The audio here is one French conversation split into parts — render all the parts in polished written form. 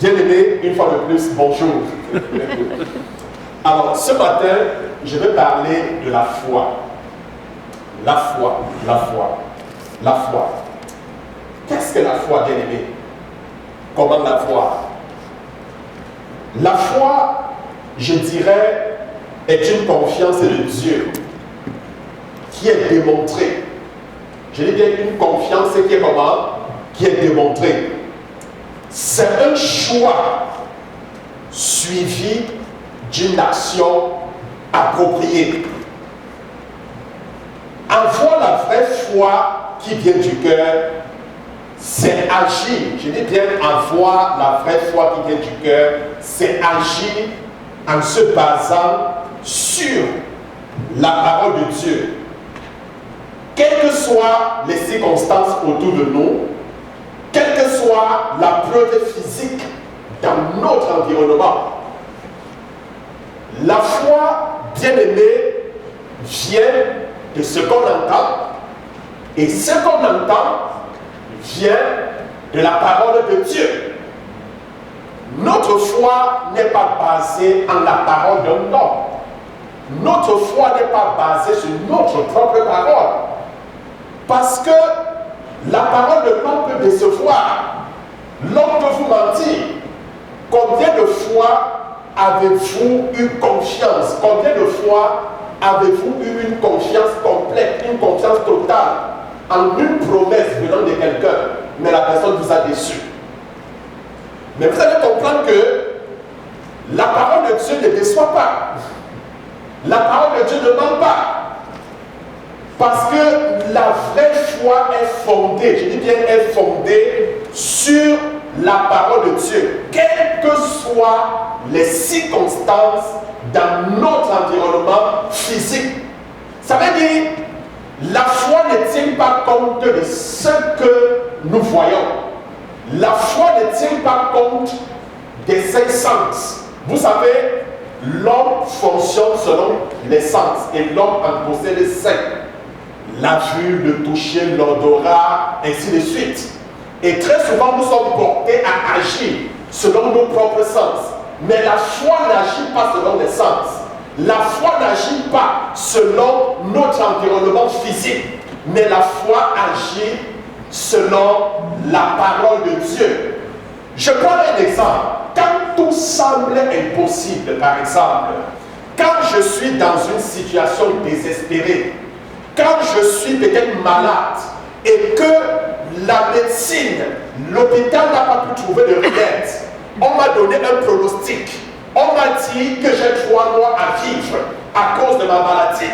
Bien-aimés, une fois de plus, bonjour. Alors, ce matin, je vais parler de la foi. La foi, la foi, la foi. Qu'est-ce que la foi, bien-aimés? Comment la foi? La foi, je dirais, est une confiance de Dieu qui est démontrée. Je dis bien une confiance qui est comment? Qui est démontrée. C'est un choix suivi d'une action appropriée. Avoir la vraie foi qui vient du cœur, c'est agir. Je dis bien avoir la vraie foi qui vient du cœur, c'est agir en se basant sur la parole de Dieu. Quelles que soient les circonstances autour de nous, quelle que soit la preuve physique dans notre environnement, la foi, bien-aimée, vient de ce qu'on entend, et ce qu'on entend vient de la parole de Dieu. Notre foi n'est pas basée en la parole d'un homme. Notre foi n'est pas basée sur notre propre parole. Parce que la parole de l'homme peut décevoir. L'homme peut vous mentir. Combien de fois avez-vous eu confiance? Combien de fois avez-vous eu une confiance complète, une confiance totale en une promesse venant de quelqu'un, mais la personne vous a déçu? Mais vous allez comprendre que la parole de Dieu ne déçoit pas. La parole de Dieu ne ment pas. Parce que la vraie foi est fondée, je dis bien est fondée sur la parole de Dieu. Quelles que soient les circonstances dans notre environnement physique. Ça veut dire, la foi ne tient pas compte de ce que nous voyons. La foi ne tient pas compte des cinq sens. Vous savez, l'homme fonctionne selon les sens et l'homme en possède les cinq. La vue, le toucher, l'odorat, ainsi de suite. Et très souvent, nous sommes portés à agir selon nos propres sens. Mais la foi n'agit pas selon les sens. La foi n'agit pas selon notre environnement physique. Mais la foi agit selon la parole de Dieu. Je prends un exemple. Quand tout semble impossible, par exemple, quand je suis dans une situation désespérée, quand je suis peut-être malade et que la médecine, l'hôpital n'a pas pu trouver de remède, on m'a donné un pronostic. On m'a dit que j'ai 3 mois à vivre à cause de ma maladie.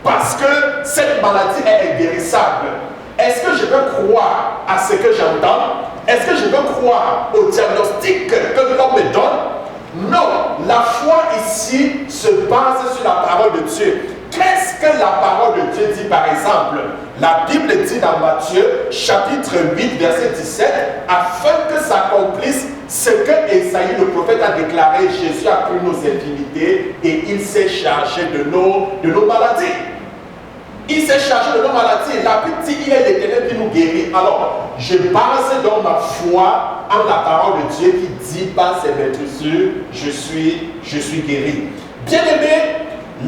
Parce que cette maladie est inguérissable. Est-ce que je peux croire à ce que j'entends? Est-ce que je peux croire au diagnostic que l'homme me donne? Non, la foi ici se base sur la parole de Dieu. Qu'est-ce que la parole de Dieu dit par exemple? La Bible dit dans Matthieu chapitre 8 verset 17, afin que s'accomplisse ce que Ésaïe le prophète a déclaré: Jésus a pris nos infirmités et il s'est chargé de nos maladies. Il s'est chargé de nos maladies. La Bible dit il est l'Éternel qui nous guérit. Alors, je base donc ma foi en la parole de Dieu qui dit par ses maîtresses, je suis guéri. Bien-aimé,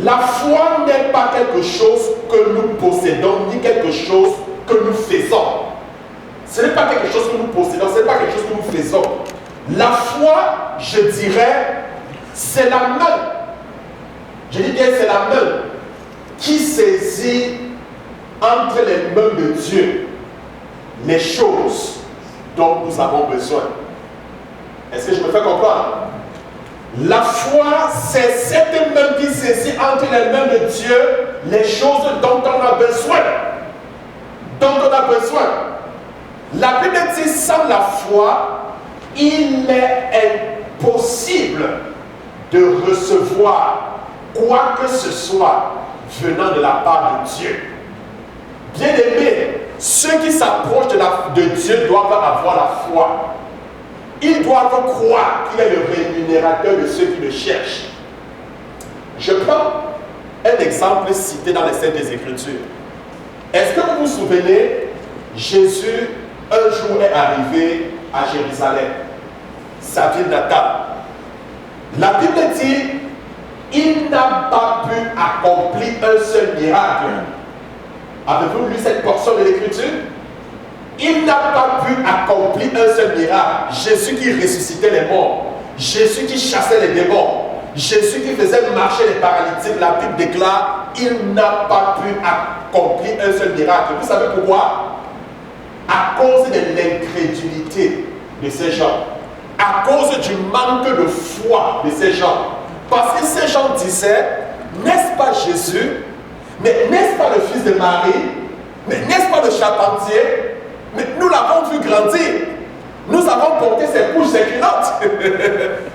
la foi n'est pas quelque chose que nous possédons, ni quelque chose que nous faisons. Ce n'est pas quelque chose que nous possédons, ce n'est pas quelque chose que nous faisons. La foi, je dirais, c'est la main. Je dis bien, c'est la main qui saisit entre les mains de Dieu les choses dont nous avons besoin. Est-ce que je me fais comprendre? La foi, c'est cette main qui saisit entre les mains de Dieu les choses dont on a besoin. Dont on a besoin. La Bible dit, sans la foi, il est impossible de recevoir quoi que ce soit venant de la part de Dieu. Bien-aimés, ceux qui s'approchent de Dieu doivent avoir la foi. Ils doivent croire qu'il est le rémunérateur de ceux qui le cherchent. Je prends un exemple cité dans les Saintes Écritures. Est-ce que vous vous souvenez, Jésus un jour est arrivé à Jérusalem. sa ville natale. La Bible dit, il n'a pas pu accomplir un seul miracle. Avez-vous lu cette portion de l'Écriture? Il n'a pas pu accomplir un seul miracle. Jésus qui ressuscitait les morts, Jésus qui chassait les démons, Jésus qui faisait marcher les paralytiques. La Bible déclare, il n'a pas pu accomplir un seul miracle. Vous savez pourquoi? À cause de l'incrédulité de ces gens, à cause du manque de foi de ces gens. Parce que ces gens disaient, n'est-ce pas Jésus? Mais n'est-ce pas le fils de Marie? Mais n'est-ce pas le charpentier? Mais nous l'avons vu grandir. Nous avons porté ses couches, ses culottes.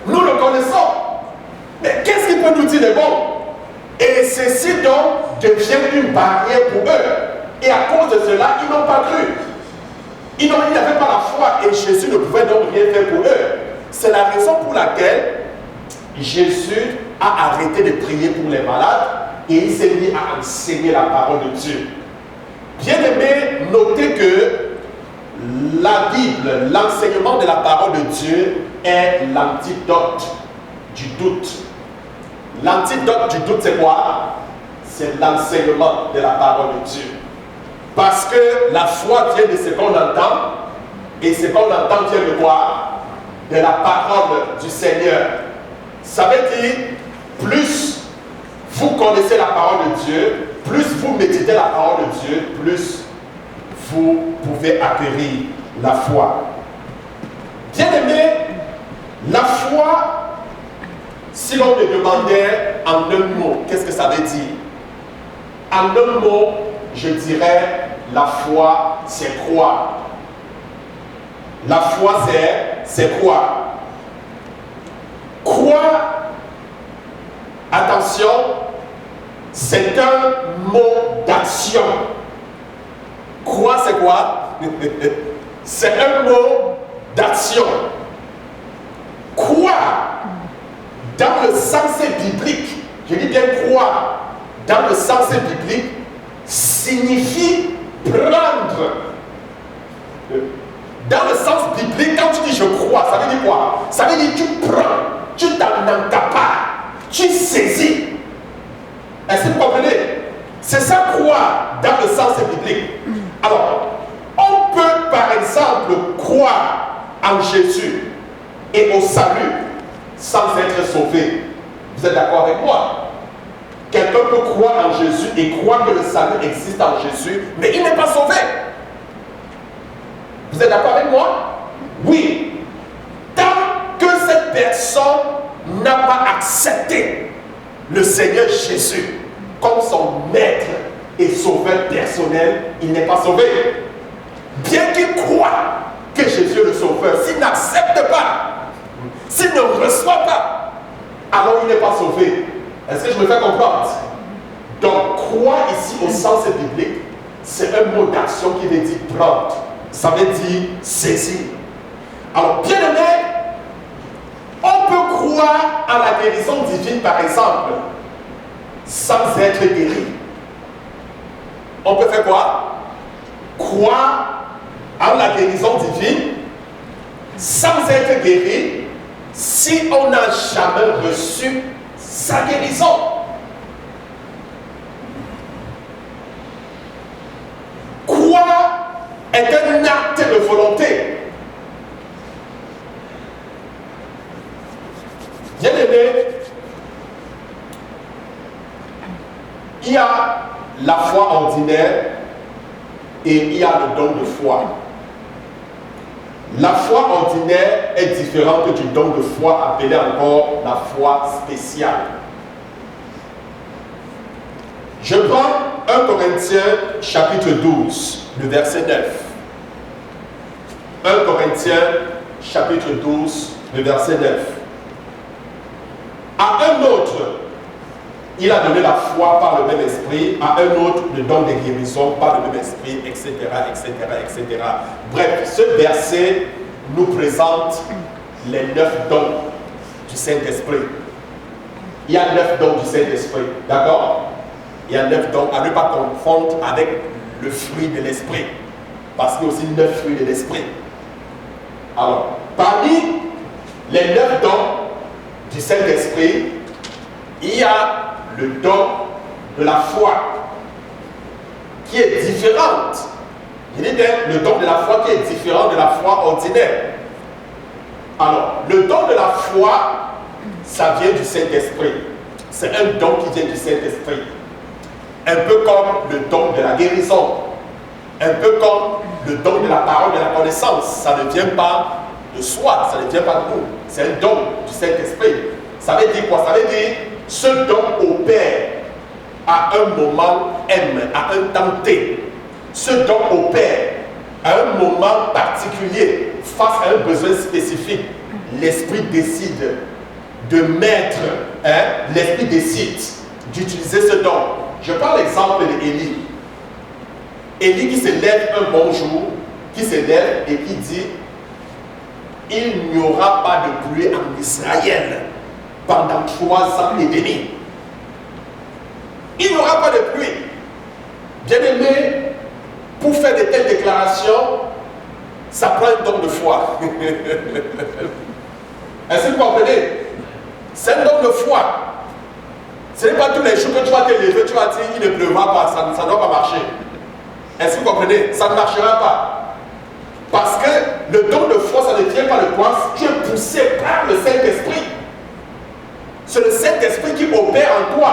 Nous le connaissons. Mais qu'est-ce qu'il peut nous dire de bon? Et ceci donc devient une barrière pour eux. Et à cause de cela, ils n'ont pas cru. Ils n'avaient pas la foi et Jésus ne pouvait donc rien faire pour eux. C'est la raison pour laquelle Jésus a arrêté de prier pour les malades et il s'est mis à enseigner la parole de Dieu. Bien aimé, notez que la Bible, l'enseignement de la parole de Dieu est l'antidote du doute. L'antidote du doute, c'est quoi? C'est l'enseignement de la parole de Dieu. Parce que la foi vient de ce qu'on entend, et ce qu'on entend vient de quoi? De la parole du Seigneur. Ça veut dire, plus vous connaissez la parole de Dieu, plus vous méditez la parole de Dieu, plus vous pouvez acquérir la foi. Bien aimé, la foi, si l'on me demandait en un mot, qu'est-ce que ça veut dire? En un mot, je dirais, la foi, c'est croire. La foi, c'est croire. Croire, attention, c'est un mot d'action. Croire, c'est quoi? C'est un mot d'action. Croire, dans le sens biblique, je dis bien croire, dans le sens biblique, signifie prendre. Dans le sens biblique, quand tu dis je crois, ça veut dire quoi? Ça veut dire tu prends, tu t'en accapares, tu saisis. Est-ce que vous comprenez? C'est ça croire dans le sens biblique. Alors, on peut par exemple croire en Jésus et au salut sans être sauvé. Vous êtes d'accord avec moi? Quelqu'un peut croire en Jésus et croire que le salut existe en Jésus, mais il n'est pas sauvé. Vous êtes d'accord avec moi? Oui. Tant que cette personne n'a pas accepté le Seigneur Jésus comme son maître et sauveur personnel, il n'est pas sauvé. Bien qu'il croit que Jésus est le sauveur, s'il n'accepte pas, s'il ne reçoit pas, alors il n'est pas sauvé. Est-ce que je me fais comprendre? Donc, croire ici au sens biblique, c'est un mot d'action qui veut dire prendre. Ça veut dire saisir. Alors, bien aimé, on peut croire à la guérison divine, par exemple, sans être guéri. On peut faire quoi? Croire à la guérison divine sans être guéri si on n'a jamais reçu sa guérison. Croire est un acte de volonté. Bien aimé, il y a la foi ordinaire et il y a le don de foi. La foi ordinaire est différente du don de foi appelé encore la foi spéciale. Je prends 1 Corinthiens chapitre 12, le verset 9. 1 Corinthiens chapitre 12, le verset 9. À un autre, il a donné la foi par le même esprit, à un autre le don de guérison par le même esprit, etc., etc., etc. Bref, ce verset nous présente les 9 dons du Saint-Esprit. Il y a 9 dons du Saint-Esprit, d'accord? Il y a 9 dons, à ne pas confondre avec le fruit de l'esprit, parce qu'il y a aussi 9 fruits de l'esprit. Alors, parmi les 9 dons du Saint-Esprit, il y a le don de la foi qui est différente. Il dit bien le don de la foi qui est différent de la foi ordinaire. Alors, le don de la foi, ça vient du Saint-Esprit. C'est un don qui vient du Saint-Esprit. Un peu comme le don de la guérison. Un peu comme le don de la parole de la connaissance. Ça ne vient pas de soi, ça ne vient pas de nous. C'est un don du Saint-Esprit. Ça veut dire quoi? Ça veut dire ce don opère à un moment M, à un temps T. Ce don opère à un moment particulier face à un besoin spécifique. L'Esprit décide de mettre, l'Esprit décide d'utiliser ce don. Je prends l'exemple d'Élie. Élie qui se lève un bon jour, qui se lève et qui dit « Il n'y aura pas de pluie en Israël pendant 3 ans et demi. » Il n'y aura pas de pluie. Bien-aimé, pour faire de telles déclarations, ça prend un don de foi. Est-ce que vous comprenez? C'est un don de foi. Ce n'est pas tous les jours que tu vas te lever, tu vas dire il ne pleuvra pas, ça ne doit pas marcher. Est-ce que vous comprenez? Ça ne marchera pas. Parce que le don de foi, ça ne vient pas de toi, tu es poussé par le Saint-Esprit. C'est le Saint-Esprit qui opère en toi,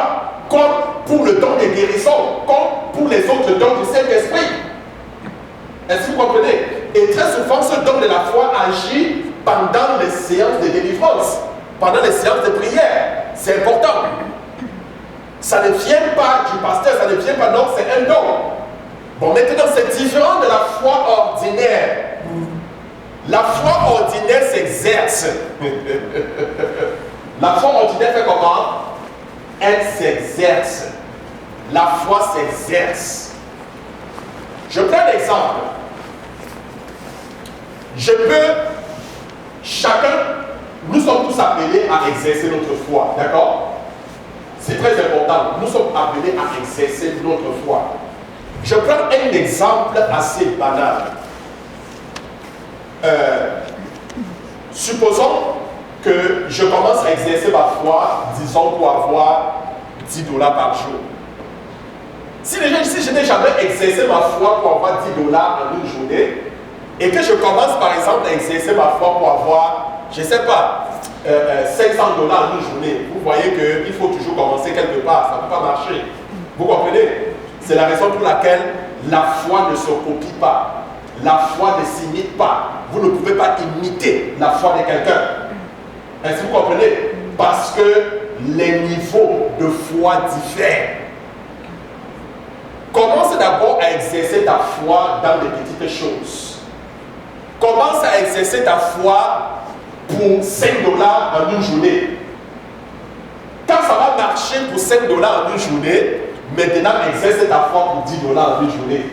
comme pour le don de guérison, comme pour les autres dons du Saint-Esprit. Est-ce que vous comprenez? Et très souvent, ce don de la foi agit pendant les séances de délivrance, pendant les séances de prière. C'est important. Ça ne vient pas du pasteur, ça ne vient pas, non, c'est un don. Bon, maintenant, c'est différent de la foi ordinaire. La foi ordinaire s'exerce. La foi ordinaire fait comment? Elle s'exerce. La foi s'exerce. Je prends un exemple. Nous sommes tous appelés à exercer notre foi, d'accord? C'est très important. Nous sommes appelés à exercer notre foi. Je prends un exemple assez banal. Supposons que je commence à exercer ma foi, disons, pour avoir $10 par jour. Si je n'ai jamais exercé ma foi pour avoir $10 en une journée, et que je commence par exemple à exercer ma foi pour avoir, je ne sais pas, $500 en une journée, vous voyez qu'il faut toujours commencer quelque part, ça ne peut pas marcher. Vous comprenez? C'est la raison pour laquelle la foi ne se copie pas. La foi ne s'imite pas. Vous ne pouvez pas imiter la foi de quelqu'un. Est-ce que vous comprenez? Parce que les niveaux de foi diffèrent. Commence d'abord à exercer ta foi dans des petites choses. Commence à exercer ta foi pour $5 en une journée. Quand ça va marcher pour $5 en une journée, maintenant exerce ta foi pour $10 en une journée.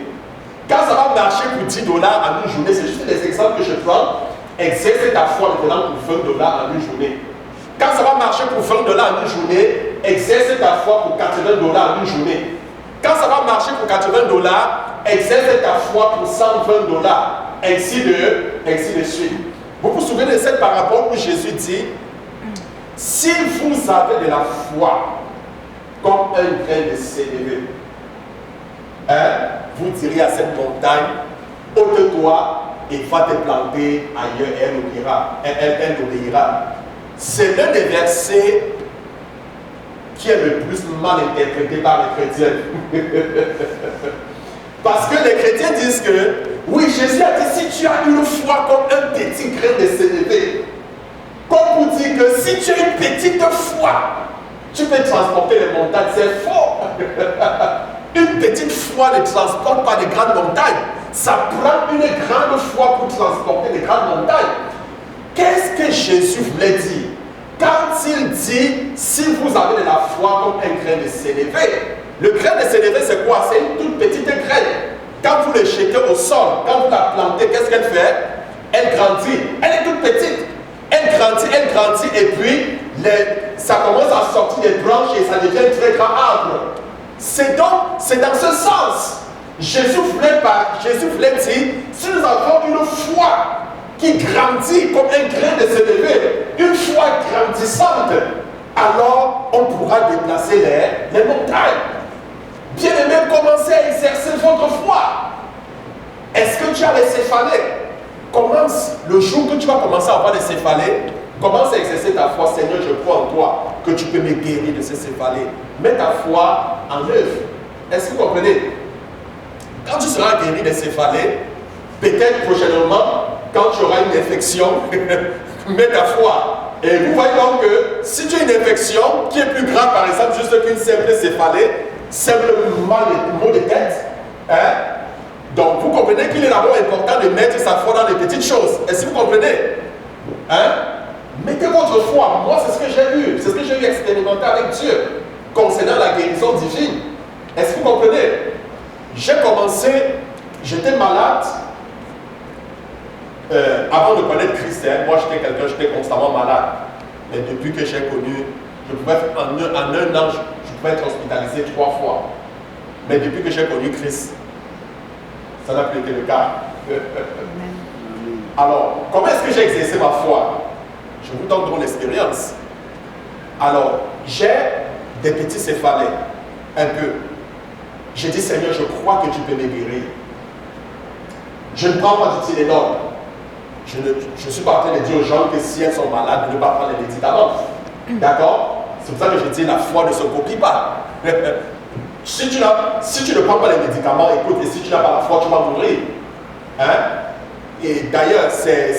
Quand ça va marcher pour $10 en une journée, c'est juste des exemples que je prends. Exerce ta foi maintenant pour $20 en une journée. Quand ça va marcher pour $20 en une journée, exerce ta foi pour $80 en une journée. Quand ça va marcher pour $80, exerce ta foi pour $120, ainsi de suite. Vous vous souvenez de cette parabole où Jésus dit, si vous avez de la foi comme un grain de sénévé, vous direz à cette montagne, ôte-toi et va te planter ailleurs, elle obéira. C'est l'un des versets qui est le plus mal interprété par les chrétiens. Parce que les chrétiens disent que, oui, Jésus a dit, si tu as une foi comme un petit grain de sénévé, comme pour dire que si tu as une petite foi, tu peux transporter les montagnes. C'est faux. Une petite foi ne transporte pas de grandes montagnes. Ça prend une grande foi pour transporter de grandes montagnes. Qu'est-ce que Jésus voulait dire? Quand il dit, si vous avez de la foi comme un grain de sénévé, le grain de sénévé c'est quoi? C'est une toute petite graine. Quand vous le jetez au sol, quand vous la plantez, qu'est-ce qu'elle fait? Elle grandit. Elle est toute petite. Elle grandit et puis ça commence à sortir des branches et ça devient un très grand arbre. C'est dans ce sens. Jésus voulait dire, si nous avons une foi qui grandit comme un grain de sénévé, pourra déplacer les montagnes. Bien-aimés, commencez à exercer votre foi. Est-ce que tu as les céphalées? Commence, le jour que tu vas commencer à avoir les céphalées, commence à exercer ta foi. Seigneur, je crois en toi que tu peux me guérir de ces céphalées. Mets ta foi en œuvre. Est-ce que vous comprenez? Quand tu seras guéri des céphalées, peut-être prochainement, quand tu auras une infection, mets ta foi. Et vous voyez donc que si tu as une infection qui est plus grave, par exemple, juste qu'une simple céphalée, simple mal de tête, hein? Donc vous comprenez qu'il est d'abord important de mettre sa foi dans les petites choses. Est-ce que vous comprenez? Hein? Mettez votre foi. Moi, c'est ce que j'ai eu. C'est ce que j'ai eu expérimenté avec Dieu concernant la guérison divine. Est-ce que vous comprenez? J'ai commencé, j'étais malade avant de connaître Christ. Moi, j'étais constamment malade. Mais depuis que j'ai connu, je pouvais, en un an, je pouvais être hospitalisé 3 fois. Mais depuis que j'ai connu Christ, ça n'a plus été le cas. Alors, comment est-ce que j'ai exercé ma foi? Je vous donne donc l'expérience. Alors, j'ai des petits céphalées, un peu. J'ai dit, Seigneur, je crois que tu peux me guérir. Je ne prends pas du Tylenol. Je suis pas en train de dire aux gens que si elles sont malades, de ne pas prendre les médicaments. D'accord? C'est pour ça que je dis, la foi ne se copie pas. Si tu ne prends pas les médicaments, écoute, et si tu n'as pas la foi, tu vas mourir. Hein? Et d'ailleurs, c'est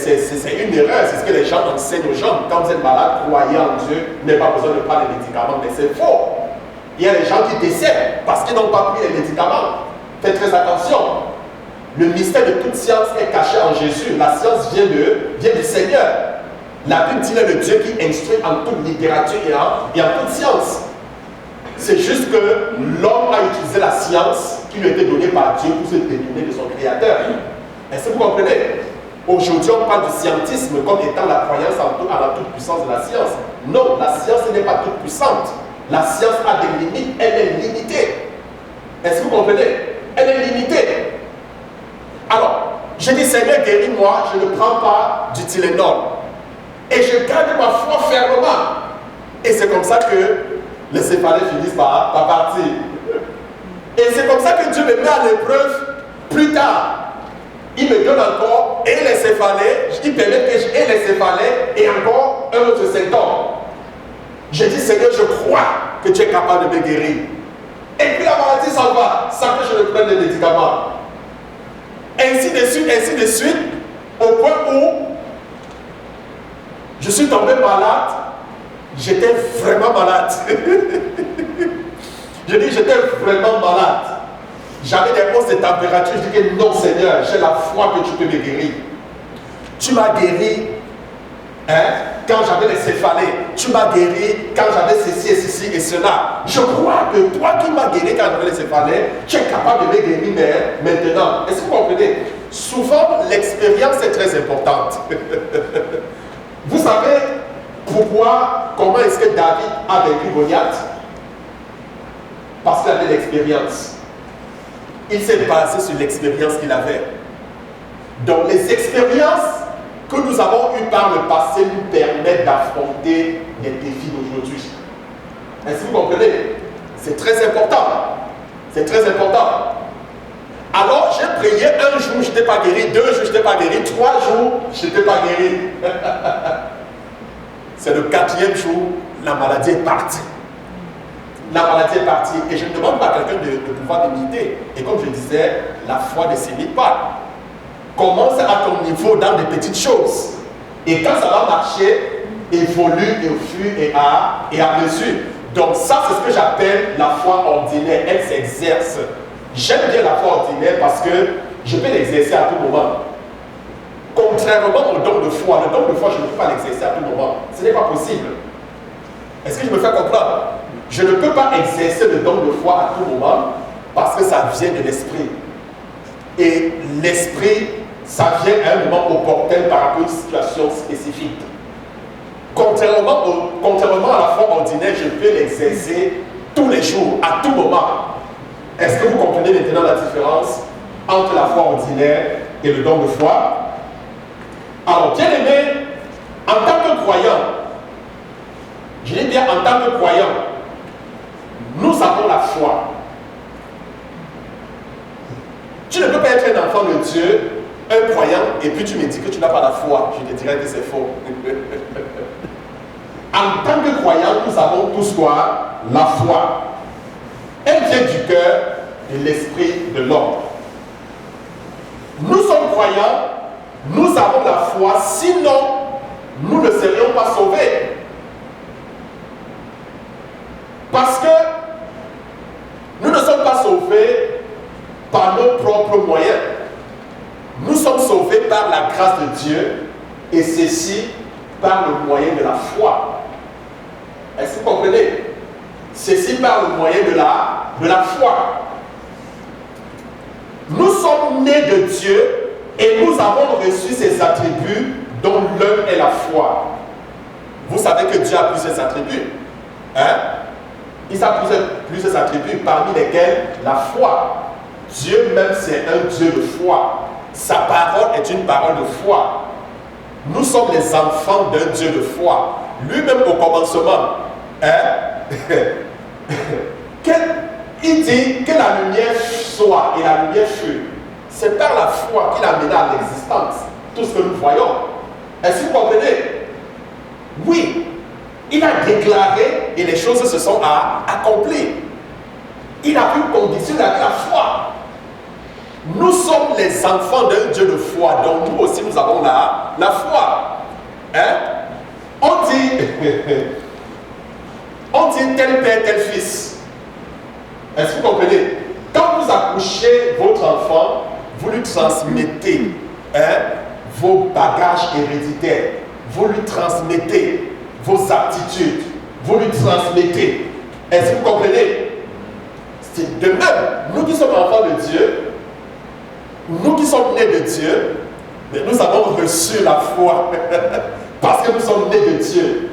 une erreur, c'est ce que les gens enseignent aux gens. Quand vous êtes malade, croyez en Dieu, n'avez pas besoin de prendre les médicaments, mais c'est faux. Il y a des gens qui décèdent parce qu'ils n'ont pas pris les médicaments. Faites très attention. Le mystère de toute science est caché en Jésus. La science vient du Seigneur. La Bible dit est le Dieu qui instruit en toute littérature et en toute science. C'est juste que l'homme a utilisé la science qui lui a été donnée par Dieu pour se détourner de son Créateur. Est-ce que vous comprenez? Aujourd'hui, on parle du scientisme comme étant la croyance à la toute-puissance de la science. Non, la science n'est pas toute puissante. La science a des limites, elle est limitée. Est-ce que vous comprenez? Elle est limitée. Alors, j'ai dit, Seigneur, guéris-moi, je ne prends pas du Tylenol. Et je garde ma foi fermement. Et c'est comme ça que les céphalées finissent par partir. Et c'est comme ça que Dieu me met à l'épreuve plus tard. Il me donne encore et les céphalées, il permet que j'ai les céphalées et encore un autre symptôme. J'ai dit, Seigneur, je crois que tu es capable de me guérir. Et puis la maladie s'en va, sans que je ne prenne les médicaments. Ainsi de suite, au point où je suis tombé malade, j'étais vraiment malade. Je dis, j'étais vraiment malade. J'avais des hausses de température, je dis que non Seigneur, j'ai la foi que tu peux me guérir. Tu m'as guéri quand j'avais les céphalées, tu m'as guéri quand j'avais ceci et cela. Je crois que toi qui m'as guéri quand j'avais les céphalées, tu es capable de me guérir maintenant. Est-ce que vous comprenez? Souvent, l'expérience est très importante. Vous savez comment est-ce que David a vaincu Goliath? Parce qu'il avait l'expérience. Il s'est basé sur l'expérience qu'il avait. Donc les expériences que nous avons eues par le passé nous permettent d'affronter les défis d'aujourd'hui. Est-ce que vous comprenez? C'est très important. C'est très important. Alors j'ai prié, un jour je n'étais pas guéri, 2 jours je n'étais pas guéri, 3 jours je n'étais pas guéri. C'est le 4e jour, la maladie est partie. La maladie est partie. Et je ne demande pas à quelqu'un de pouvoir m'imiter. Et comme je disais, la foi ne s'imite pas. Commence à ton niveau dans des petites choses. Et quand ça va marcher, évolue et au fur et à mesure. Donc ça, c'est ce que j'appelle la foi ordinaire. Elle s'exerce. J'aime bien la foi ordinaire parce que je peux l'exercer à tout moment. Contrairement au don de foi, le don de foi, je ne peux pas l'exercer à tout moment. Ce n'est pas possible. Est-ce que je me fais comprendre? Je ne peux pas exercer le don de foi à tout moment parce que ça vient de l'esprit. Et l'esprit, ça vient à un moment opportun par rapport à une situation spécifique. Contrairement à la foi ordinaire, je peux l'exercer tous les jours, à tout moment. Est-ce que vous comprenez maintenant la différence entre la foi ordinaire et le don de foi? Alors, bien aimé, en tant que croyant, je dis bien en tant que croyant, foi. Tu ne peux pas être un enfant de Dieu, un croyant, et puis tu me dis que tu n'as pas la foi. Je te dirais que c'est faux. En tant que croyant, nous avons tous quoi? La foi. Elle vient du cœur, de l'esprit, de l'homme. Nous sommes croyants, nous avons la foi, sinon nous ne serions pas sauvés. Parce que nous ne sommes pas sauvés par nos propres moyens. Nous sommes sauvés par la grâce de Dieu, et ceci par le moyen de la foi. Est-ce que vous comprenez? Ceci par le moyen de la foi. Nous sommes nés de Dieu et nous avons reçu ses attributs dont l'un est la foi. Vous savez que Dieu a plusieurs attributs. Hein? Il a plusieurs attributs, parmi lesquels la foi. Dieu même, c'est un Dieu de foi. Sa parole est une parole de foi. Nous sommes les enfants d'un Dieu de foi. Lui-même au commencement, il dit que la lumière soit et la lumière fut. C'est par la foi qu'il a mené à l'existence tout ce que nous voyons. Est-ce que vous comprenez? Oui, il a déclaré et les choses se sont accomplies. Il a pu conditionner avec la foi. Nous sommes les enfants d'un Dieu de foi, donc nous aussi nous avons la foi. Hein? On dit tel père, tel fils. Est-ce que vous comprenez? Quand vous accouchez votre enfant, vous lui transmettez vos bagages héréditaires, vous lui transmettez vos aptitudes, vous lui transmettez. Est-ce que vous comprenez? C'est de même, nous qui sommes enfants de Dieu, nous qui sommes nés de Dieu, mais nous avons reçu la foi parce que nous sommes nés de Dieu.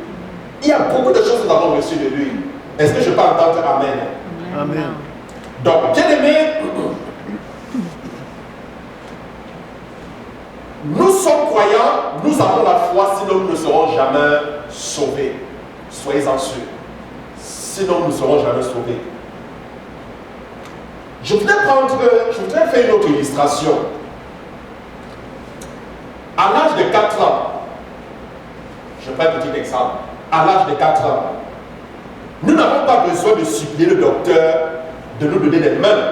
Il y a beaucoup de choses que nous avons reçues de lui. Est-ce que je peux entendre Amen? Amen. Donc, bien aimés, nous sommes croyants, nous avons la foi, sinon nous ne serons jamais sauvés. Soyez-en sûrs. Sinon nous ne serons jamais sauvés. Je voudrais faire une autre illustration. À l'âge de 4 ans, je prends un petit exemple. À l'âge de 4 ans, nous n'avons pas besoin de supplier le docteur de nous donner des mains,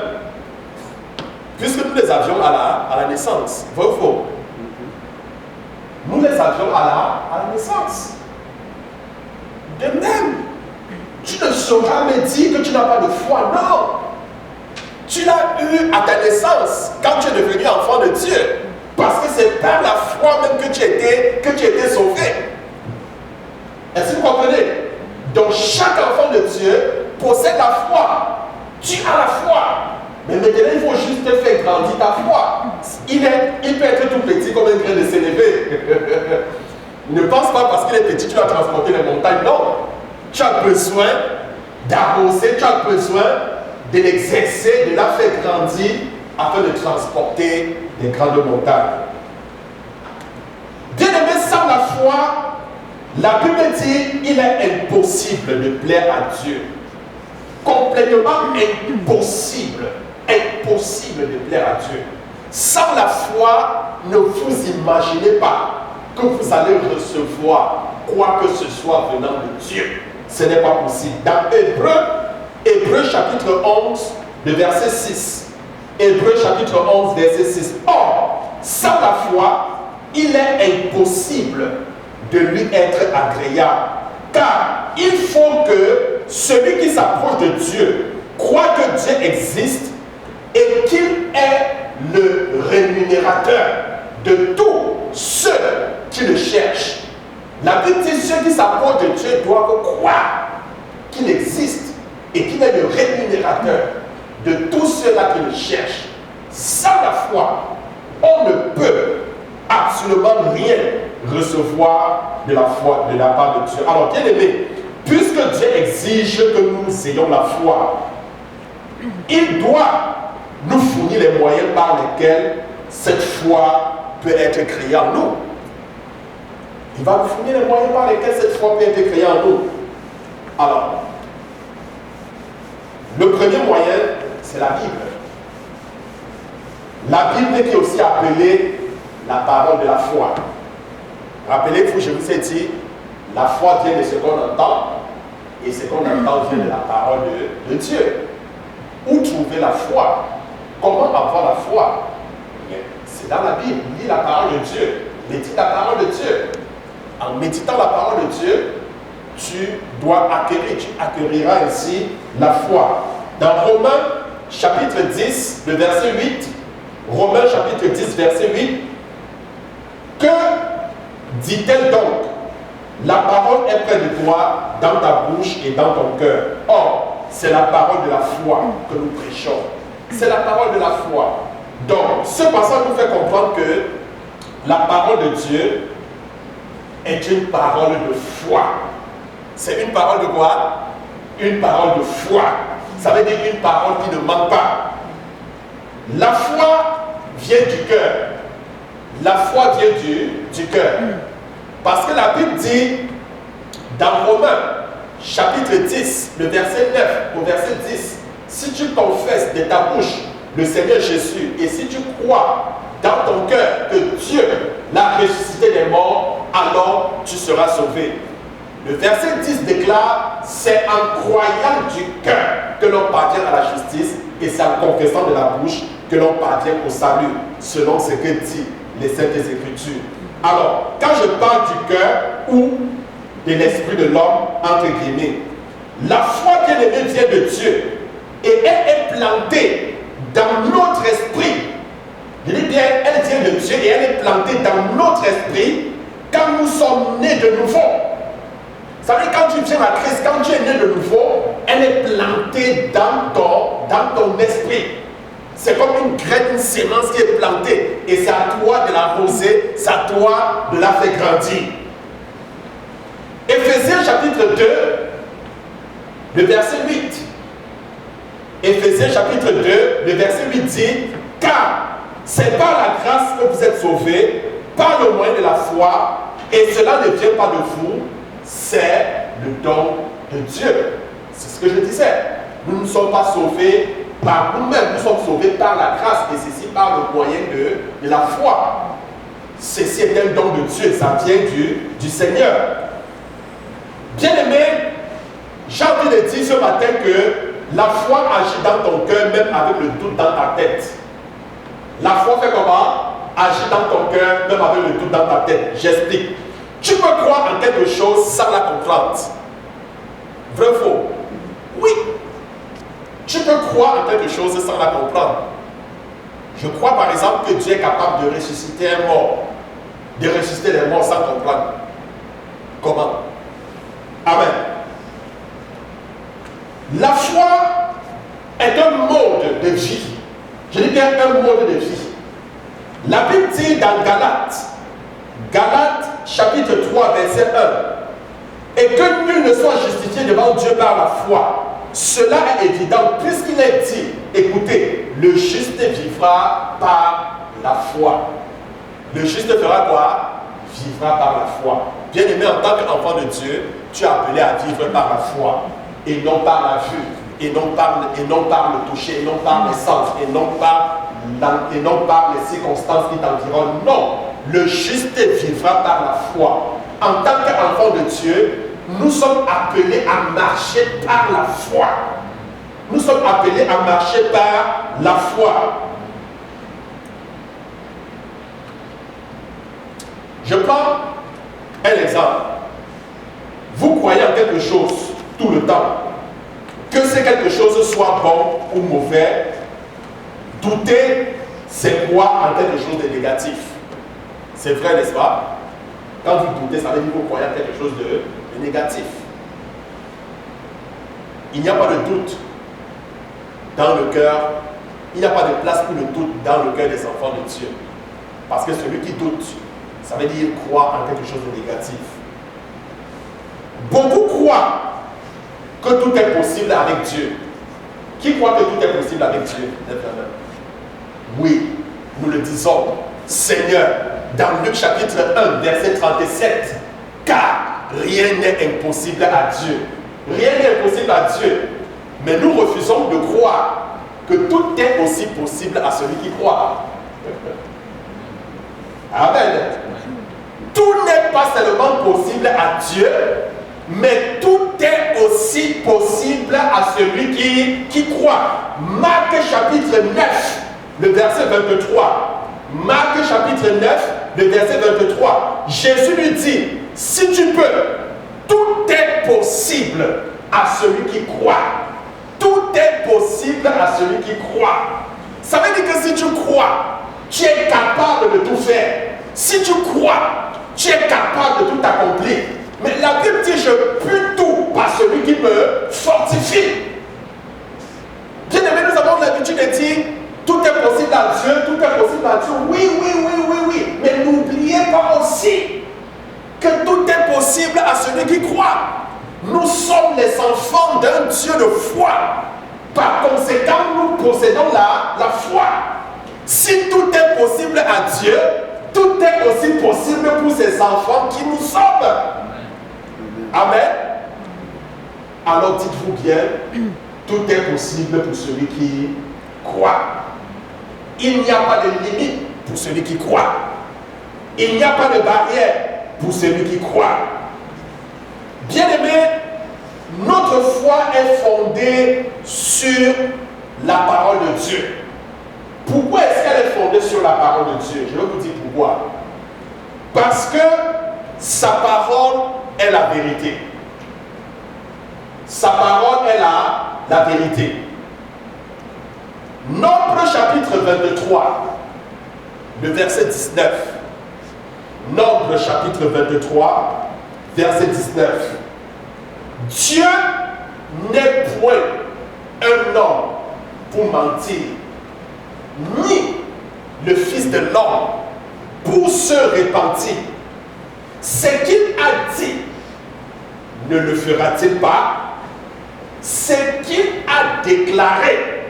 puisque nous les avions à la naissance. Vrai ou faux? Nous les avions à la naissance. De même, tu ne sauras me dire que tu n'as pas de foi. Non! Tu l'as eu à ta naissance, quand tu es devenu enfant de Dieu. Parce que c'est par la foi même que tu étais sauvé. Est-ce que vous comprenez? Donc chaque enfant de Dieu possède la foi. Tu as la foi. Mais maintenant, il faut juste te faire grandir ta foi. Il peut être tout petit comme un grain de sénévé. Ne pense pas parce qu'il est petit, tu vas transporter les montagnes. Non. Tu as besoin d'arroser, tu as besoin de l'exercer, de la faire grandir afin de transporter des grandes montagnes. Bien aimé, sans la foi, la Bible dit il est impossible de plaire à Dieu. Complètement impossible. Impossible de plaire à Dieu. Sans la foi, ne vous imaginez pas que vous allez recevoir quoi que ce soit venant de Dieu. Ce n'est pas possible. Dans Hébreux chapitre 11, de verset 6. Hébreux chapitre 11, verset 6. Or, sans la foi, il est impossible de lui être agréable. Car il faut que celui qui s'approche de Dieu croit que Dieu existe et qu'il est le rémunérateur de tous ceux qui le cherchent. La Bible dit que ceux qui s'approchent de Dieu doivent croire qu'il existe et qu'il est le rémunérateur de tous ceux-là qui le cherchent. Sans la foi, on ne peut absolument rien recevoir de la foi de la part de Dieu. Alors, bien aimé, puisque Dieu exige que nous ayons la foi, il doit nous fournir les moyens par lesquels cette foi peut être créée en nous. Il va nous fournir les moyens par lesquels cette foi peut être créée en nous. Alors, Le premier moyen, c'est la Bible. La Bible qui est aussi appelée la parole de la foi. Rappelez-vous, je vous ai dit, la foi vient de ce qu'on entend, et ce qu'on entend vient de la parole de Dieu. Où trouver la foi? Comment avoir la foi? C'est dans la Bible. Lis la parole de Dieu. Médite la parole de Dieu. En méditant la parole de Dieu, tu dois acquérir, tu acquériras ainsi la foi. Dans Romains chapitre 10, le verset 8, Romains chapitre 10, verset 8, que dit-elle donc? La parole est près de toi, dans ta bouche et dans ton cœur. Or, c'est la parole de la foi que nous prêchons. C'est la parole de la foi. Donc, ce passage nous fait comprendre que la parole de Dieu est une parole de foi. C'est une parole de quoi? Une parole de foi. Ça veut dire une parole qui ne ment pas. La foi vient du cœur. La foi vient du cœur. Parce que la Bible dit, dans Romains, chapitre 10, le verset 9 au verset 10, si tu confesses de ta bouche le Seigneur Jésus, et si tu crois dans ton cœur que Dieu l'a ressuscité des morts, alors tu seras sauvé. Le verset 10 déclare, c'est en croyant du cœur que l'on parvient à la justice, et c'est en confessant de la bouche que l'on parvient au salut, selon ce que dit les Saintes Écritures. Alors, quand je parle du cœur ou de l'esprit de l'homme, entre guillemets, la foi bien-aimée vient de Dieu et elle est plantée dans notre esprit. Je dis bien, elle vient de Dieu et elle est plantée dans notre esprit quand nous sommes nés de nouveau. Ça veut dire quand tu viens à Christ, quand tu es né de nouveau, elle est plantée dans ton esprit. C'est comme une graine, une sémence qui est plantée. Et c'est à toi de l'arroser, c'est à toi de la faire grandir. Éphésiens chapitre 2, le verset 8. Éphésiens chapitre 2, le verset 8 dit, car c'est par la grâce que vous êtes sauvés, par le moyen de la foi, et cela ne vient pas de vous, c'est le don de Dieu. C'est ce que je disais. Nous ne sommes pas sauvés par nous-mêmes, nous sommes sauvés par la grâce, et ceci par le moyen de la foi. Ceci est un don de Dieu, ça vient du Seigneur. Bien-aimé, j'ai envie de dire ce matin que la foi agit dans ton cœur, même avec le doute dans ta tête. La foi fait comment? Agit dans ton cœur, même avec le doute dans ta tête. J'explique. Tu peux croire en quelque chose sans la comprendre. Vrai ou faux? Oui. Tu peux croire en quelque chose sans la comprendre. Je crois par exemple que Dieu est capable de ressusciter un mort. De ressusciter les morts sans comprendre. Comment? Amen. La foi est un mode de vie. Je dis bien un mode de vie. La Bible dit dans Galates chapitre 3 verset 1, et que nul ne soit justifié devant Dieu par la foi. Cela est évident puisqu'il est dit, écoutez, le juste vivra par la foi. Le juste fera quoi? Vivra par la foi. Bien aimé, en tant qu'enfant de Dieu, tu es appelé à vivre par la foi et non par la vue, et non par le toucher, et non par les sens, et non par les circonstances qui t'environnent. Non, le juste vivra par la foi. En tant qu'enfant de Dieu, nous sommes appelés à marcher par la foi. Nous sommes appelés à marcher par la foi. Je prends un exemple. Vous croyez en quelque chose tout le temps. Que c'est quelque chose soit bon ou mauvais, douter, c'est croire en quelque chose de négatif. C'est vrai, n'est-ce pas? Quand vous doutez, ça veut dire que vous croyez en quelque chose de négatif. Il n'y a pas de doute dans le cœur. Il n'y a pas de place pour le doute dans le cœur des enfants de Dieu. Parce que celui qui doute, ça veut dire croire en quelque chose de négatif. Beaucoup croient que tout est possible avec Dieu. Qui croit que tout est possible avec Dieu? Oui, nous le disons. Seigneur, dans Luc chapitre 1, verset 37, car rien n'est impossible à Dieu. Rien n'est impossible à Dieu. Mais nous refusons de croire que tout est aussi possible à celui qui croit. Amen. Tout n'est pas seulement possible à Dieu, mais tout est aussi possible à celui qui croit. Marc chapitre 9, le verset 23. Marc chapitre 9, le verset 23. Jésus lui dit, si tu peux, tout est possible à celui qui croit. Tout est possible à celui qui croit. Ça veut dire que si tu crois, tu es capable de tout faire. Si tu crois, tu es capable de tout accomplir. Mais la Bible dit, je puis tout par celui qui me fortifie. Bien aimé, nous avons l'habitude de dire, tout est possible à Dieu, tout est possible à Dieu. Oui. Mais n'oubliez pas aussi que tout est possible à celui qui croit. Nous sommes les enfants d'un Dieu de foi. Par conséquent, nous possédons la foi. Si tout est possible à Dieu, tout est aussi possible pour ses enfants qui nous sommes. Amen. Alors dites-vous bien, tout est possible pour celui qui croit. Il n'y a pas de limite pour celui qui croit. Il n'y a pas de barrière pour celui qui croit. Bien-aimés, notre foi est fondée sur la parole de Dieu. Pourquoi est-ce qu'elle est fondée sur la parole de Dieu? Je vais vous dire pourquoi. Parce que sa parole est la vérité. Sa parole est la vérité. Nombre chapitre 23, le verset 19. Nombre chapitre 23, verset 19. Dieu n'est point un homme pour mentir, ni le Fils de l'homme pour se repentir. Ce qu'il a dit, ne le fera-t-il pas? Ce qu'il a déclaré,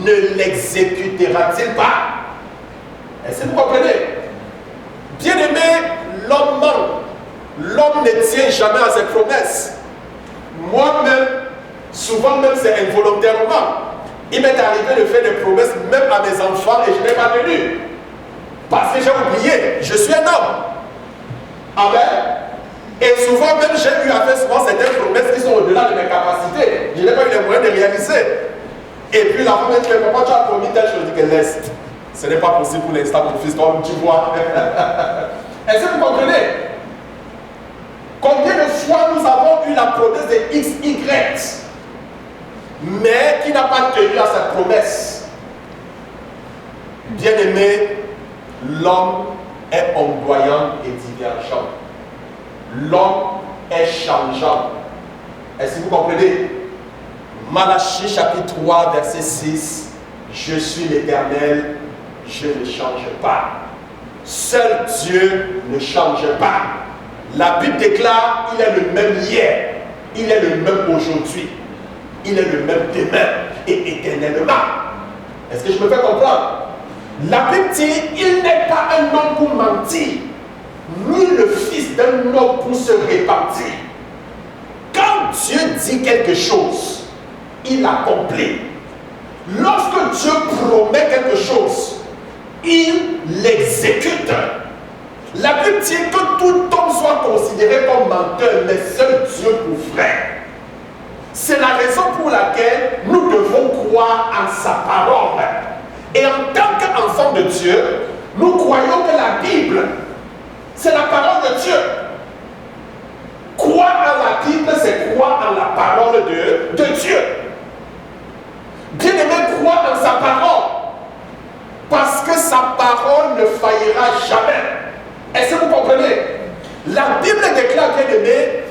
ne l'exécutera-t-il pas? Est-ce que vous comprenez? Bien-aimé, l'homme ne tient jamais à ses promesses. Moi-même, souvent même c'est involontairement. Il m'est arrivé de faire des promesses même à mes enfants et je n'ai pas tenu. Parce que j'ai oublié, je suis un homme. Amen. Et souvent même j'ai eu à faire souvent certaines promesses qui sont au-delà de mes capacités. Je n'ai pas eu les moyens de réaliser. Et puis la femme me dit, papa, tu as promis telle chose, je dis que laisse. Ce n'est pas possible pour l'instant, mon fils, toi, tu vois. Est-ce que vous comprenez? Combien de fois nous avons eu la promesse de X, Y, mais qui n'a pas tenu à sa promesse? Bien-aimé, l'homme est ondoyant et divergent. L'homme est changeant. Est-ce que vous comprenez? Malachie chapitre 3, verset 6. Je suis l'Éternel, je ne change pas. Seul Dieu ne change pas. La Bible déclare, il est le même hier, il est le même aujourd'hui, il est le même demain et éternellement. Est-ce que je me fais comprendre? La Bible dit, il n'est pas un homme pour mentir, ni le fils d'un homme pour se repentir. Quand Dieu dit quelque chose, il accomplit. Lorsque Dieu promet quelque chose, il l'exécute. La Bible dit que tout homme soit considéré comme menteur, mais seul Dieu pour vrai. C'est la raison pour laquelle nous devons croire en sa parole. Et en tant qu'enfants de Dieu, nous croyons que la Bible, c'est la parole de Dieu. Croire en la Bible, c'est croire en la parole de Dieu. Bien-aimé, croire en sa parole, parce que sa parole ne faillira jamais. Est-ce que vous comprenez? La Bible déclare, bien-aimé,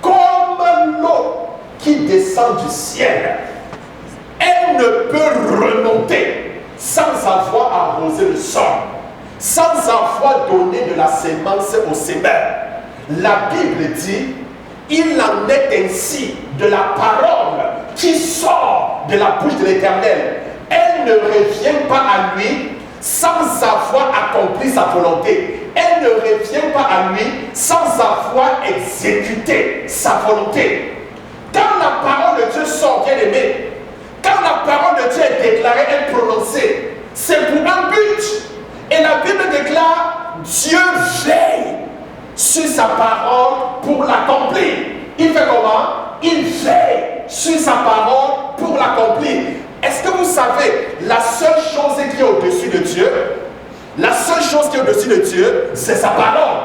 comme l'eau qui descend du ciel, elle ne peut remonter sans avoir arrosé le sol, sans avoir donné de la sémence au semeur. La Bible dit, il en est ainsi de la parole qui sort de la bouche de l'Éternel. Elle ne revient pas à lui sans avoir accompli sa volonté. Elle ne revient pas à lui sans avoir exécuté sa volonté. Quand la parole de Dieu sort, bien aimé, quand la parole de Dieu est déclarée, est prononcée, c'est pour un but. Et la Bible déclare, Dieu veille sur sa parole pour l'accomplir. Il fait comment? Il veille sur sa parole pour l'accomplir. Est-ce que vous savez, la seule chose qui est au-dessus de Dieu, la seule chose qui est au-dessus de Dieu, c'est sa parole.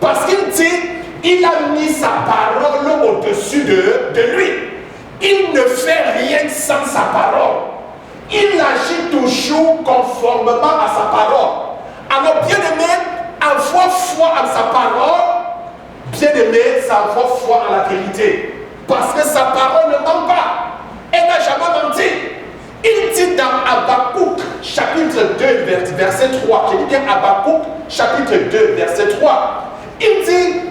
Parce qu'il dit, il a mis sa parole au-dessus de lui. Il ne fait rien sans sa parole. Il agit toujours conformément à sa parole. Alors, bien aimé, avoir foi en sa parole, bien aimé, c'est avoir foi en la vérité. Parce que sa parole ne ment pas. Elle n'a jamais menti. Il dit dans Habakkuk, chapitre 2, verset 3, je dis bien Habakkuk, chapitre 2, verset 3, il dit,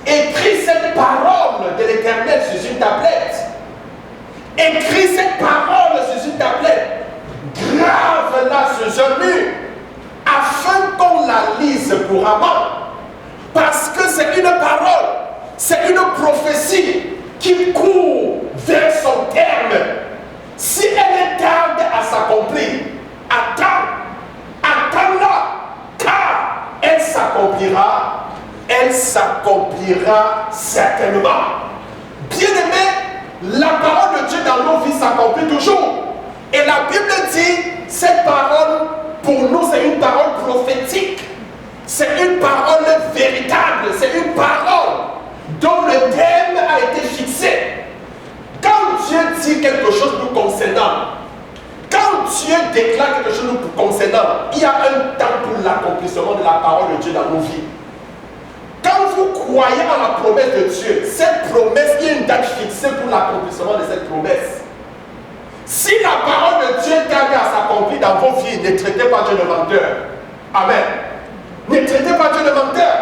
écris cette parole de l'Éternel sur une tablette. Écris cette parole sur une tablette. Grave-la sur un mur, afin qu'on la lise couramment. Parce que c'est une parole, c'est une prophétie qui court vers son terme. Si elle tarde à s'accomplir, attends-la, car elle s'accomplira certainement. Bien-aimé, la parole de Dieu dans nos vies s'accomplit toujours. Et la Bible dit, cette parole, pour nous, c'est une parole prophétique. C'est une parole véritable, c'est une parole dont le thème a été fixé. Quand Dieu dit quelque chose nous concernant, quand Dieu déclare quelque chose nous concernant, il y a un temps pour l'accomplissement de la parole de Dieu dans nos vies. Quand vous croyez en la promesse de Dieu, cette promesse, il y a une date fixée pour l'accomplissement de cette promesse. Si la parole de Dieu tarde à s'accomplir dans vos vies, ne traitez pas Dieu de menteur. Amen. Ne traitez pas Dieu de menteur.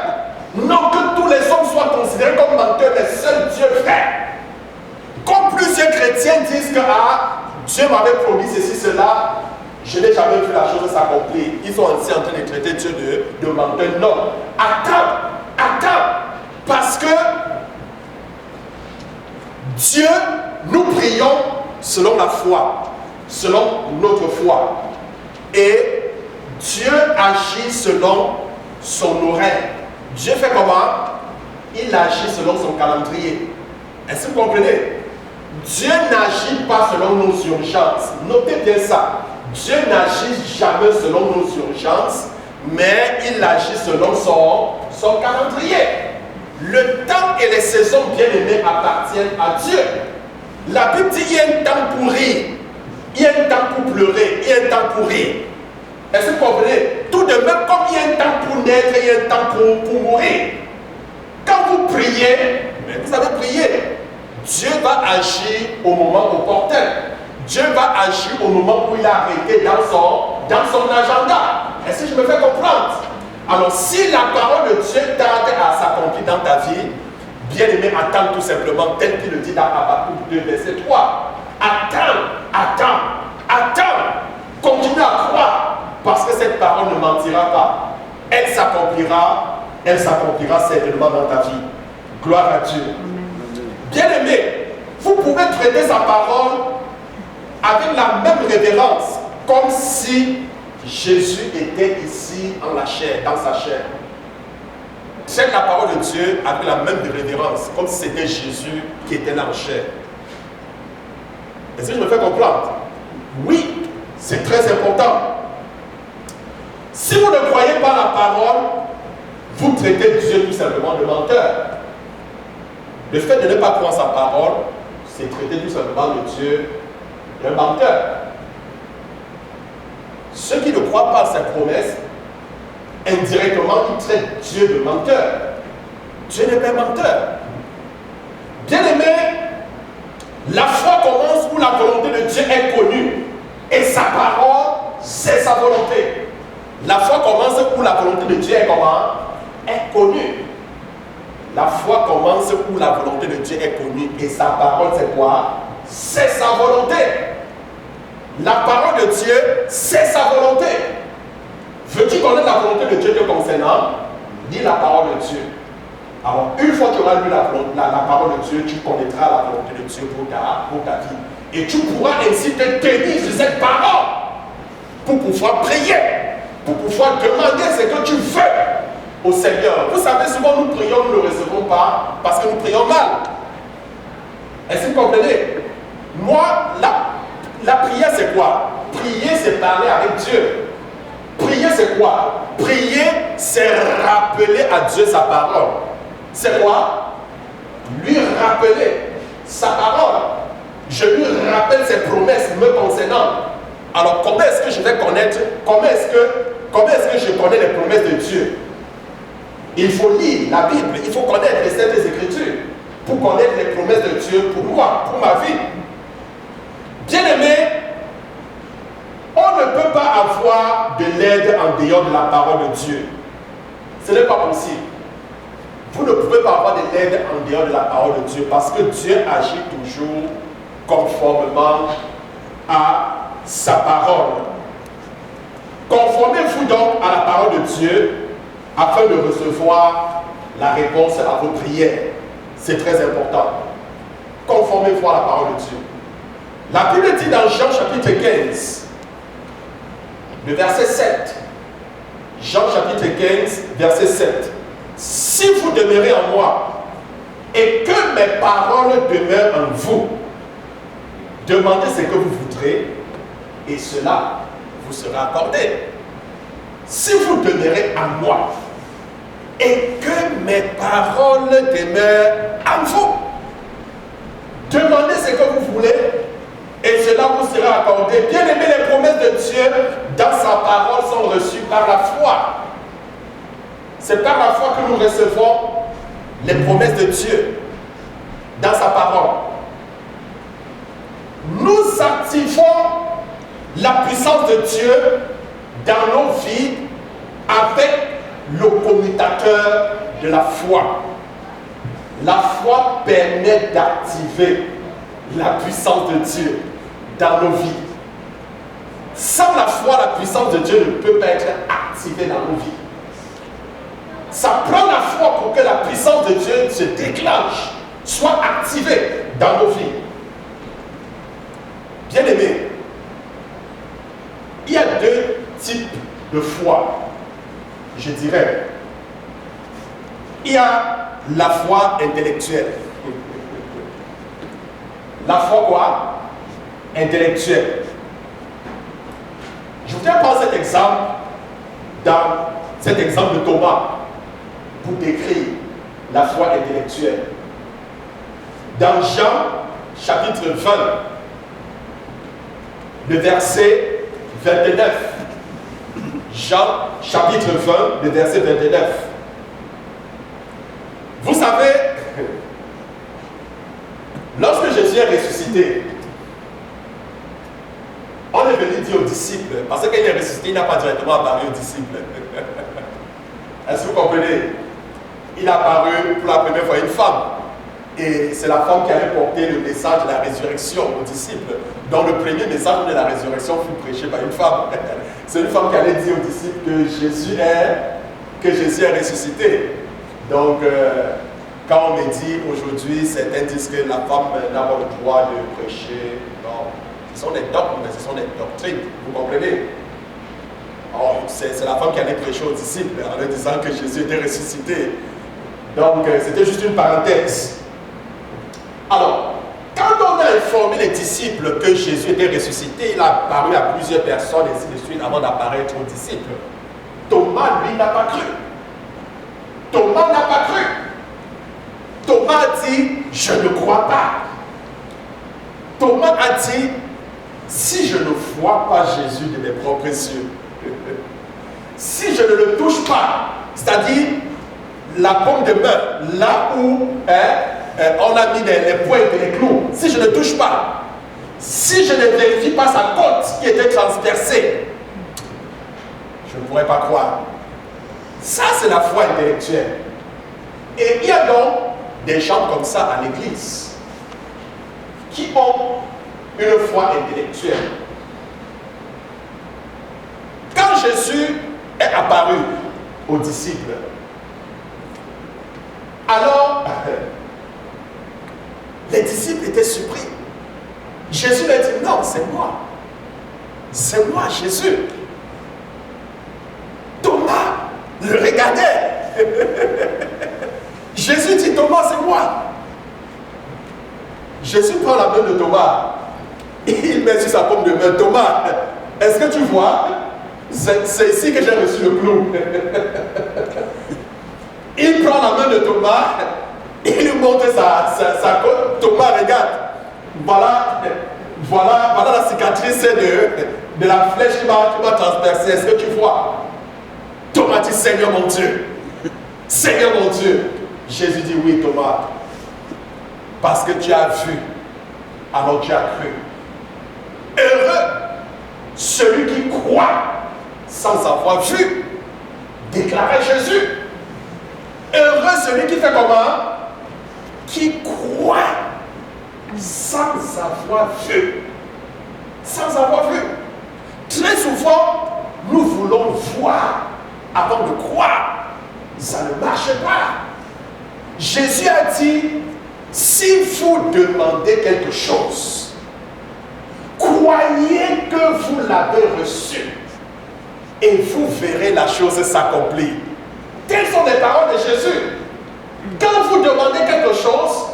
Non que tous les hommes soient considérés comme menteurs, mais seul Dieu fait. Comme plusieurs chrétiens disent que Dieu m'avait promis ceci, cela, je n'ai jamais vu la chose s'accomplir. Ils sont ainsi en train de traiter Dieu de menteur. Non. Attends. Parce que Dieu, nous prions selon la foi, selon notre foi. Et Dieu agit selon son oreille. Dieu fait comment? Il agit selon son calendrier. Est-ce que vous comprenez? Dieu n'agit pas selon nos urgences. Notez bien ça. Dieu n'agit jamais selon nos urgences, mais il agit selon son calendrier. Le temps et les saisons bien-aimées appartiennent à Dieu. La Bible dit qu'il y a un temps pour rire, il y a un temps pour pleurer, il y a un temps pour rire. Est-ce que vous comprenez? Tout de même, comme il y a un temps pour naître, il y a un temps pour mourir. Quand vous priez, vous avez prié. Dieu va agir au moment opportun. Dieu va agir au moment où il a arrêté dans son agenda. Est-ce que je me fais comprendre? Alors, si la parole de Dieu tarde à s'accomplir dans ta vie, bien aimé, attends tout simplement, tel qu'il le dit dans Habakkuk 2, verset 3. Attends. Continue à croire, parce que cette parole ne mentira pas. Elle s'accomplira certainement dans ta vie. Gloire à Dieu. Bien aimé, vous pouvez traiter sa parole avec la même révérence, comme si Jésus était ici en la chair, dans sa chair. Traite la parole de Dieu avec la même révérence, comme si c'était Jésus qui était là en chair. Est-ce que je me fais comprendre? Oui, c'est très important. Si vous ne croyez pas la parole, vous traitez Dieu tout simplement de menteur. Le fait de ne pas croire sa parole, c'est traiter tout simplement le Dieu d'un menteur. Ceux qui ne croient pas à sa promesse, indirectement, ils traitent Dieu de menteur. Dieu n'est pas menteur. Bien aimé, la foi commence où la volonté de Dieu est connue. Et sa parole, c'est sa volonté. La foi commence où la volonté de Dieu est comment? Est connue. La foi commence où la volonté de Dieu est connue. Et sa parole, c'est quoi? C'est sa volonté. La parole de Dieu, c'est sa volonté. Veux-tu connaître la volonté de Dieu te concernant? Lis la parole de Dieu. Alors, une fois que tu auras lu la parole de Dieu, tu connaîtras la volonté de Dieu pour ta vie. Et tu pourras ainsi te tenir sur cette parole pour pouvoir prier, pour pouvoir demander ce que tu veux au Seigneur. Vous savez, souvent nous prions, nous ne le recevons pas parce que nous prions mal. Est-ce que vous comprenez? Moi, la prière, c'est quoi? Prier, c'est parler avec Dieu. Prier, c'est quoi? Prier, c'est rappeler à Dieu sa parole. C'est quoi? Lui rappeler sa parole. Je lui rappelle ses promesses me concernant. Alors, comment est-ce que je vais connaître? Comment est-ce que je connais les promesses de Dieu? Il faut lire la Bible, il faut connaître les Saintes Écritures pour connaître les promesses de Dieu pour moi, pour ma vie. Bien-aimé, on ne peut pas avoir de l'aide en dehors de la parole de Dieu. Ce n'est pas possible. Vous ne pouvez pas avoir de l'aide en dehors de la parole de Dieu parce que Dieu agit toujours conformément à sa parole. Conformez-vous donc à la parole de Dieu afin de recevoir la réponse à vos prières. C'est très important. Conformez-vous à la parole de Dieu. La Bible dit dans Jean chapitre 15, le verset 7. Jean chapitre 15, verset 7. Si vous demeurez en moi et que mes paroles demeurent en vous, demandez ce que vous voudrez et cela vous sera accordé. Si vous demeurez en moi et que mes paroles demeurent en vous, demandez ce que vous voulez et cela vous sera accordé. Bien aimé, les promesses de Dieu dans sa parole sont reçues par la foi. C'est par la foi que nous recevons les promesses de Dieu dans sa parole. Nous activons la puissance de Dieu dans nos vies avec le commutateur de la foi. La foi permet d'activer la puissance de Dieu dans nos vies. Sans la foi, la puissance de Dieu ne peut pas être activée dans nos vies. Ça prend la foi pour que la puissance de Dieu se déclenche, soit activée dans nos vies. Bien-aimés, il y a deux types de foi, je dirais. Il y a la foi intellectuelle. La foi quoi? Intellectuelle. Je voudrais prendre cet exemple de Thomas pour décrire la foi intellectuelle. Dans Jean chapitre 20, le verset 29. Jean chapitre 20, le verset 29. Vous savez, lorsque Jésus est ressuscité, on est venu dire aux disciples, parce qu'il est ressuscité, il n'a pas directement apparu aux disciples. Est-ce que vous comprenez? Il a apparu pour la première fois à une femme. Et c'est la femme qui allait porter le message de la résurrection aux disciples. Donc le premier message de la résurrection fut prêché par une femme. C'est une femme qui allait dire aux disciples que Jésus est ressuscité. Donc quand on me dit aujourd'hui, certains disent que la femme n'a pas le droit de prêcher. Non, ce sont des dogmes, mais ce sont des doctrines. Vous comprenez? Alors, c'est la femme qui allait prêcher aux disciples en leur disant que Jésus était ressuscité. Donc c'était juste une parenthèse. Alors, quand on a informé les disciples que Jésus était ressuscité, il a apparu à plusieurs personnes, ainsi de suite, avant d'apparaître aux disciples. Thomas, lui, n'a pas cru. Thomas n'a pas cru. Thomas a dit, je ne crois pas. Thomas a dit, si je ne vois pas Jésus de mes propres yeux, si je ne le touche pas, c'est-à-dire la paume de main, là où on a mis les pointes et les clous, si je ne touche pas, si je ne vérifie pas sa côte qui était transpercée, je ne pourrais pas croire. Ça, c'est la foi intellectuelle. Et il y a donc des gens comme ça à l'église qui ont une foi intellectuelle. Quand Jésus est apparu aux disciples, Alors, les disciples étaient surpris. Jésus leur dit, non, c'est moi. C'est moi, Jésus. Thomas le regardait. Jésus dit, Thomas, c'est moi. Jésus prend la main de Thomas. Et il met sur sa paume de main, Thomas, est-ce que tu vois? C'est ici que j'ai reçu le clou. Il prend la main de Thomas et il lui montre sa côte. Thomas, regarde. Voilà la cicatrice de la flèche qui m'a transpercé. Est-ce que tu vois? Thomas dit, Seigneur mon Dieu. Seigneur mon Dieu. Jésus dit, oui Thomas. Parce que tu as vu, alors tu as cru. Heureux celui qui croit sans avoir vu, déclarait Jésus. Heureux celui qui fait comment? Qui croit sans avoir vu. Sans avoir vu. Très souvent, nous voulons voir avant de croire. Ça ne marche pas. Jésus a dit, si vous demandez quelque chose, croyez que vous l'avez reçu et vous verrez la chose s'accomplir. Telles sont les paroles de Jésus. Quand vous demandez quelque chose,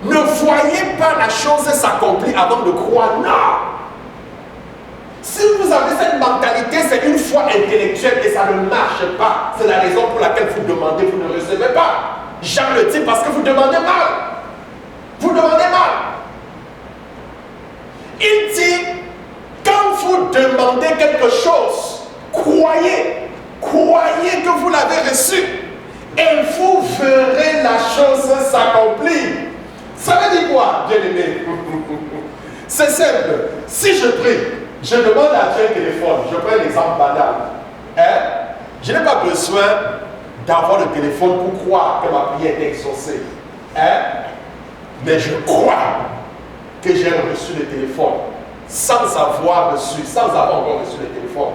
ne voyez pas la chose s'accomplir avant de croire. Non! Si vous avez cette mentalité, c'est une foi intellectuelle et ça ne marche pas. C'est la raison pour laquelle vous demandez, vous ne recevez pas. Jean le dit parce que vous demandez mal. Vous demandez mal. Il dit, quand vous demandez quelque chose, croyez que vous l'avez reçu et vous verrez la chose s'accomplir. Ça veut dire quoi, bien-aimé? C'est simple. Si je prie, je demande à Dieu un téléphone. Je prends l'exemple banal. Je n'ai pas besoin d'avoir le téléphone pour croire que ma prière est exaucée. Mais je crois que j'ai reçu le téléphone sans avoir reçu, sans avoir encore reçu le téléphone.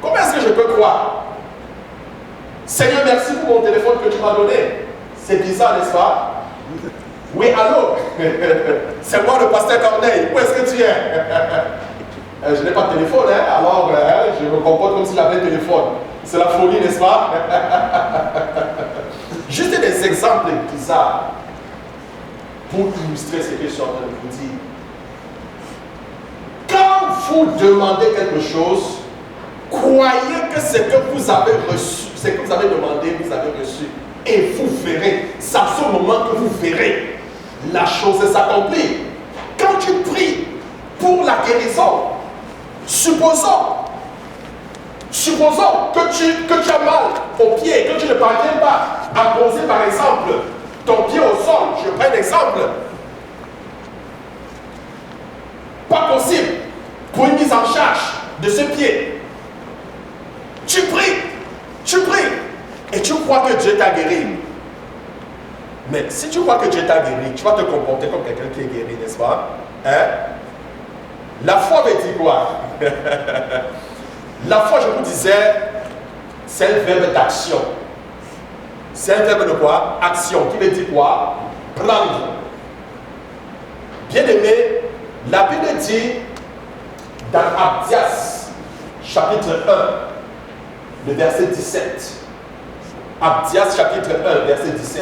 Comment est-ce que je peux croire? Seigneur, merci pour mon téléphone que tu m'as donné. C'est bizarre, n'est-ce pas? Oui, allô? C'est moi le pasteur Corneille. Où est-ce que tu es? Je n'ai pas de téléphone, alors je me comporte comme si j'avais un téléphone. C'est la folie, n'est-ce pas? Juste des exemples bizarres pour illustrer ce que je suis en train de vous dire. Quand vous demandez quelque chose, croyez que ce que vous avez reçu, ce que vous avez demandé, vous avez reçu. Et vous verrez, c'est à ce moment que vous verrez la chose s'accomplir. Quand tu pries pour la guérison, supposons que tu as mal au pied, que tu ne parviens pas à poser par exemple ton pied au sol. Je prends un exemple. Pas possible pour une mise en charge de ce pied. Tu pries, et tu crois que Dieu t'a guéri. Mais si tu crois que Dieu t'a guéri, tu vas te comporter comme quelqu'un qui est guéri, n'est-ce pas? La foi veut dire quoi? La foi, je vous disais, c'est un verbe d'action. C'est un verbe de quoi? Action, qui veut dire quoi? Prendre. Bien aimé, la Bible dit dans Abdias, chapitre 1, le verset 17. Abdias, chapitre 1, verset 17.